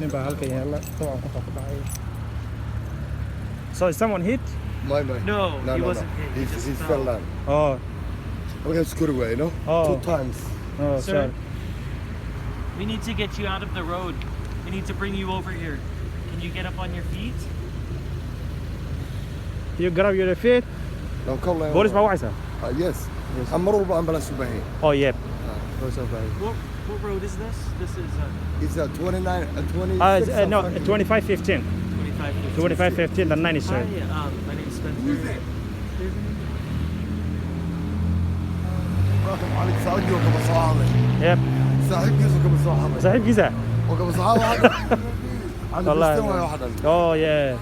nin baa halkan yaala dabcan qofa ku dhacay. So is someone hit? My No, no, he no, wasn't no. hit. He fell down. Oh, I'm gonna screw away, you know? Oh. 2 times. oh, Sir? sorry. We need to get you out of the road. We need to bring you over here. Can you get up on your feet? You grab your feet. No, come on. Booliis baa wacaysa. Yes. I'm mar walba ambulance u baahan. Oh, yep. Oh, so bad. What road is this? This is It's a 29 26. No, 2515. 25. 2515, the 90 Hi, sir. my name is Spencer. عليك ساعدني وكما صاحبي. Yep. ساعدني وكما صاحبي. صاحبkiisa. وكما صاحبي. أنا بستوى واحدا. Oh, yeah.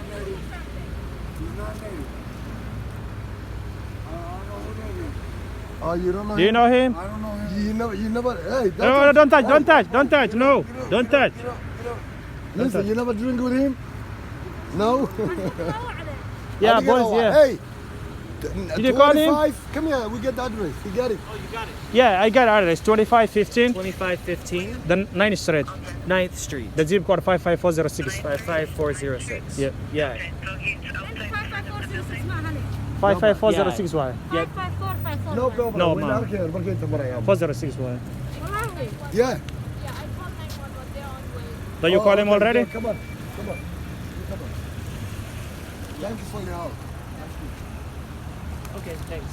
Oh, you don't know Do you him? know him? I don't know him. You never, hey, No, don't touch, don't touch, don't touch. No, don't touch. Listen, you never drink with him? No? Yeah, boys, yeah. Hey, Did you call him? 25, come here, we get the address, we get it. Oh, you got it. Yeah, I got address 2515, 2515 the 9th Street, 9th Street. the zip code 55406. 55406. Yeah. Yeah. 55406 why? Yep. 55454. No problem, No, we're ma'am. not here, we're going to Mariam. 406 why? Wallahi. Yeah. Yeah, I called 911, they're on way. Did you call him okay, already? Come on, come on. Come on. Thank you for your help. Okay, thanks.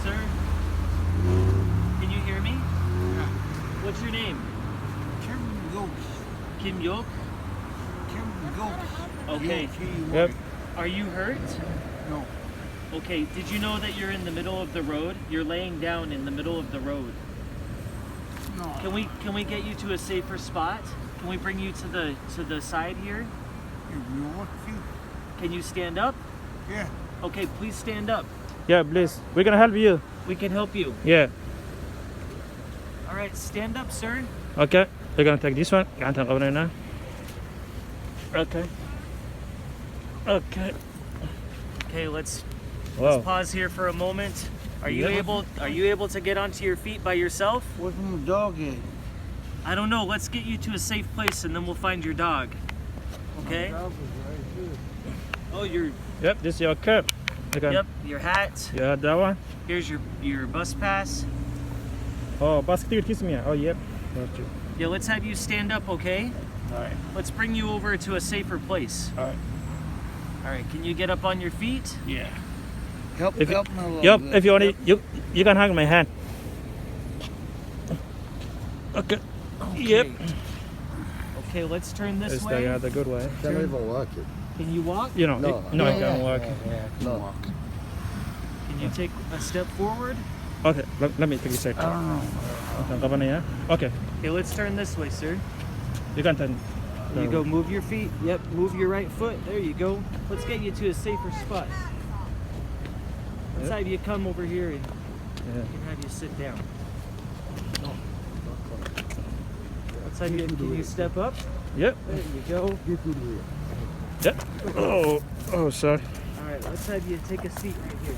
Sir, can you hear me? Yeah. What's your name? Kim Ghost. Kim Yok? Kim Ghost. Okay. Yep. Are you hurt? No. Okay, did you know that you're in the middle of the road? You're laying down in the middle of the road. No. Can we get you to a safer spot? Can we bring you to the side here? You want to? Can you stand up? Yeah. Okay, please stand up. Yeah, please. We're gonna help you. We can help you. Yeah. All right, stand up, sir. Okay. We're gonna take this one. Gacantaan qabanaynaa. Okay. Okay. Okay, let's Wow. pause here for a moment. Are you able to get onto your feet by yourself? Where's my dog at? I don't know. Let's get you to a safe place and then we'll find your dog. Okay? My dog is right here. Oh, your Yep, this is your cap. Okay. yep, your hat. Yeah, that one. Here's your bus pass. Oh, basket kiss me. Oh, yep. Got you. Yeah, let's have you stand up, okay? Alright. Let's bring you over to a safer place. Alright. All right, can you get up on your feet? Yeah. Help, If you- help me a little Yep, bit. if you want to, you can hug my hand. Okay. Yep. Okay, let's turn this It's way. the good way. Can't even walk it. Can you walk? You know, No. no, I Yeah, can't yeah, walk. No. Can you take a step forward? Okay, let me take a sec. I don't know. Okay, cover na yan. Okay, Okay, let's turn this way, sir. you can turn. There you go. Move your feet. Yep, move your right foot. There you go. Let's get you to a safer spot. Let's Yep. have you come over here and Yeah. can have you sit down. Let's have you. Can you step up? Yep. There you go. Get to here. Yep. Oh, sorry. All right, let's have you take a seat right here.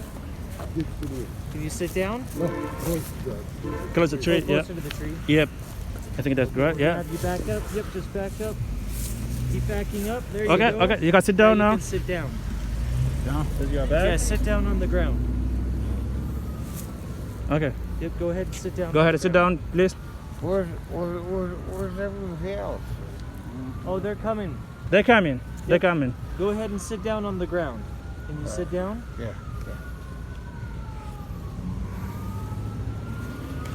Get to here. Can you sit down? No, close that. Close the Go tree. Yeah. closer to the tree. Yep. I think that's great. Yeah. Have you back up? Yep, just back up. Keep backing up. There you Okay. go. Okay. You can sit down You now. can sit down. Is your Yeah, bag? sit down on the ground. Okay. Yep, go ahead and sit down. Go on ahead the and sit ground. down, please. Where's everybody else? Oh, they're coming. They're coming. They're Yep. coming. Go ahead and sit down on the ground. Can you sit down? Yeah.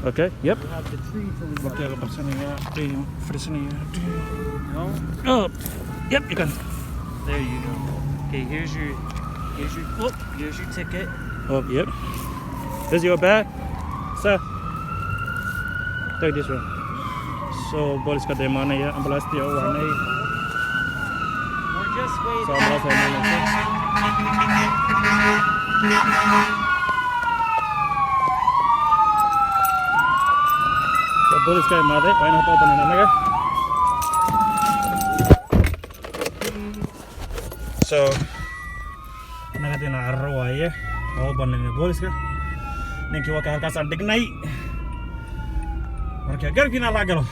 Okay. Yep. You have the tree to lean Okay, on. lapang sana ya. Ito for sana ya. No? Oh. Yep. You can. There you go. Okay, here's your ticket. Oh, yep. This is your bag, sir. Take this one. So, bolis ka tayo mana ya. Ambulance dia warna. We're just So, waiting. ambulance tayo mana. So, bolis kayo mati. Why not open na naga? so nagatin na araw ay oo ba na bolis ka ninki waka halkaasaan dhignay marka garabkiina laa galo